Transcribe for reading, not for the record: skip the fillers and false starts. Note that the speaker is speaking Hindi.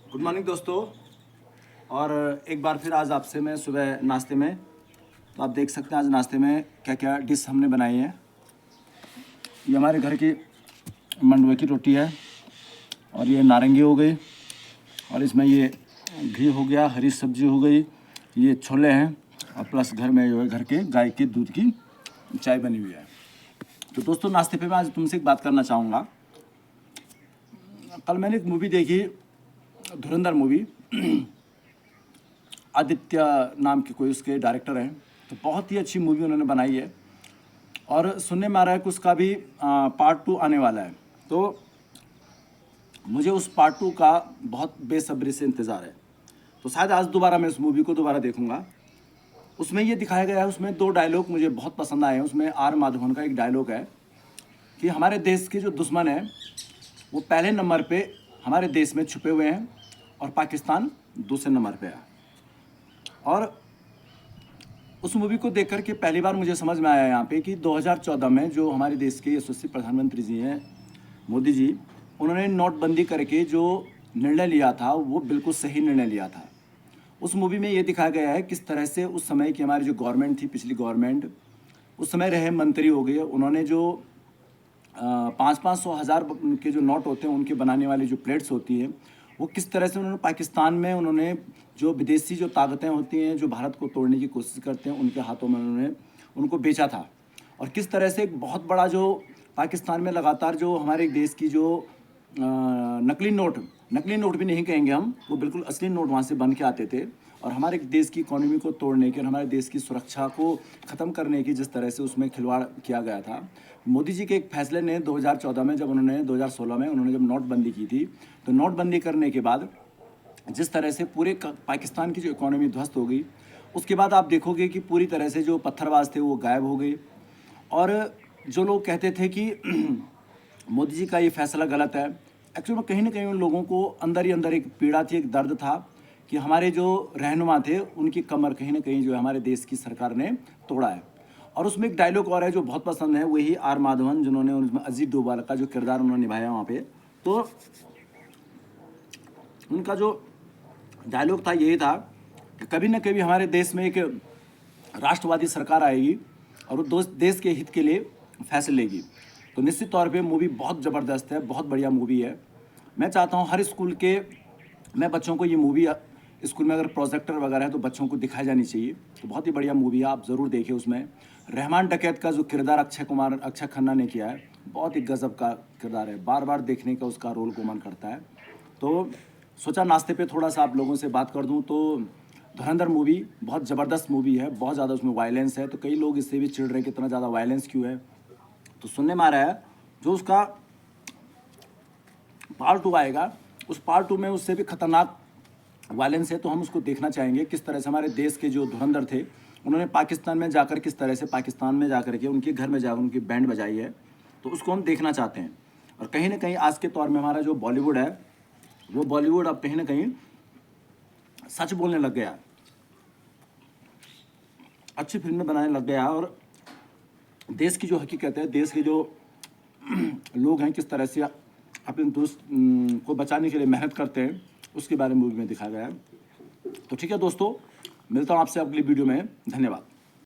गुड मॉर्निंग दोस्तों। और एक बार फिर आज आपसे मैं सुबह नाश्ते में, तो आप देख सकते हैं आज नाश्ते में क्या क्या डिश हमने बनाई है। ये हमारे घर की मंडुए की रोटी है, और ये नारंगी हो गई, और इसमें ये घी हो गया, हरी सब्जी हो गई, ये छोले हैं, और प्लस घर में जो है घर के गाय के दूध की चाय बनी हुई है। तो दोस्तों नाश्ते पे मैं आज तुमसे एक बात करना चाहूँगा। कल मैंने एक मूवी देखी, धुरंधर मूवी। आदित्य नाम के कोई उसके डायरेक्टर हैं, तो बहुत ही अच्छी मूवी उन्होंने बनाई है, और सुनने में आ रहा है कि उसका भी पार्ट 2 आने वाला है। तो मुझे उस पार्ट 2 का बहुत बेसब्री से इंतज़ार है। तो शायद आज दोबारा मैं उस मूवी को दोबारा देखूंगा। उसमें ये दिखाया गया है, उसमें 2 डायलॉग मुझे बहुत पसंद आए हैं। उसमें आर माधवन का एक डायलॉग है कि हमारे देश के जो दुश्मन हैं वो पहले नंबर पे हमारे देश में छुपे हुए हैं, और पाकिस्तान दूसरे नंबर पे है। और उस मूवी को देख कर के पहली बार मुझे समझ में आया यहाँ पे कि 2014 में जो हमारे देश के यशस्वी प्रधानमंत्री जी हैं, मोदी जी, उन्होंने नोटबंदी करके जो निर्णय लिया था वो बिल्कुल सही निर्णय लिया था। उस मूवी में ये दिखाया गया है किस तरह से उस समय की हमारी जो गवर्नमेंट थी, पिछली गवर्नमेंट, उस समय रहे मंत्री हो गए, उन्होंने जो 500-500 हज़ार के जो नोट होते हैं उनके बनाने वाली जो प्लेट्स होती हैं, वो किस तरह से उन्होंने पाकिस्तान में, उन्होंने जो विदेशी जो ताकतें होती हैं जो भारत को तोड़ने की कोशिश करते हैं, उनके हाथों में उन्होंने उनको बेचा था। और किस तरह से एक बहुत बड़ा जो पाकिस्तान में लगातार जो हमारे देश की जो नकली नोट भी नहीं कहेंगे हम, वो बिल्कुल असली नोट वहाँ से बन के आते थे, और हमारे देश की इकोनॉमी को तोड़ने के और हमारे देश की सुरक्षा को ख़त्म करने की जिस तरह से उसमें खिलवाड़ किया गया था। मोदी जी के एक फैसले ने 2014 में, जब उन्होंने 2016 में उन्होंने जब नोटबंदी की थी, तो नोटबंदी करने के बाद जिस तरह से पूरे पाकिस्तान की जो इकोनॉमी ध्वस्त हो गई, उसके बाद आप देखोगे कि पूरी तरह से जो पत्थरबाज थे वो गायब हो गए। और जो लोग कहते थे कि मोदी जी का ये फैसला गलत है, एक्चुअली में कहीं ना कहीं उन लोगों को अंदर ही अंदर एक पीड़ा थी, एक दर्द था कि हमारे जो रहनुमा थे उनकी कमर कहीं ना कहीं जो है हमारे देश की सरकार ने तोड़ा है। और उसमें एक डायलॉग और है जो बहुत पसंद है, वही आर माधवन, जिन्होंने उसमें अजीत डोभाल का जो किरदार उन्होंने निभाया वहाँ पे, तो उनका जो डायलॉग था यही था कि कभी ना कभी हमारे देश में एक राष्ट्रवादी सरकार आएगी और वो देश के हित के लिए फैसले लेगी। तो निश्चित तौर पे मूवी बहुत ज़बरदस्त है, बहुत बढ़िया मूवी है। मैं चाहता हूँ हर स्कूल के, मैं बच्चों को ये मूवी, स्कूल में अगर प्रोजेक्टर वगैरह है तो बच्चों को दिखाई जानी चाहिए। तो बहुत ही बढ़िया मूवी है, आप ज़रूर देखिए। उसमें रहमान डकैत का जो किरदार अक्षय खन्ना ने किया है, बहुत ही गजब का किरदार है, बार बार देखने का उसका रोल को मन करता है। तो सोचा नाश्ते पे थोड़ा सा आप लोगों से बात कर दूं। तो धुरंधर मूवी बहुत ज़बरदस्त मूवी है, बहुत ज़्यादा उसमें वायलेंस है। तो कई लोग इससे भी चिढ़ रहे हैं कि इतना ज़्यादा वायलेंस क्यों है। तो सुनने में आ रहा है जो उसका पार्ट 2 आएगा, उस पार्ट 2 में उससे भी खतरनाक वायलेंस है। तो हम उसको देखना चाहेंगे किस तरह से हमारे देश के जो धुरंधर थे उन्होंने पाकिस्तान में जाकर किस तरह से पाकिस्तान में जाकर के उनके घर में जाकर उनकी बैंड बजाई है। तो उसको हम देखना चाहते हैं। और कहीं ना कहीं आज के तौर में हमारा जो बॉलीवुड है, वो बॉलीवुड अब कहीं ना कहीं सच बोलने लग गया, अच्छी फिल्में बनाने लग गया, और देश की जो हकीकत है, देश के जो लोग हैं किस तरह से अपने दोस्त को बचाने के लिए मेहनत करते हैं, उसके बारे में मूवी में दिखाया गया है। तो ठीक है दोस्तों, मिलता हूँ आपसे अगली वीडियो में। धन्यवाद।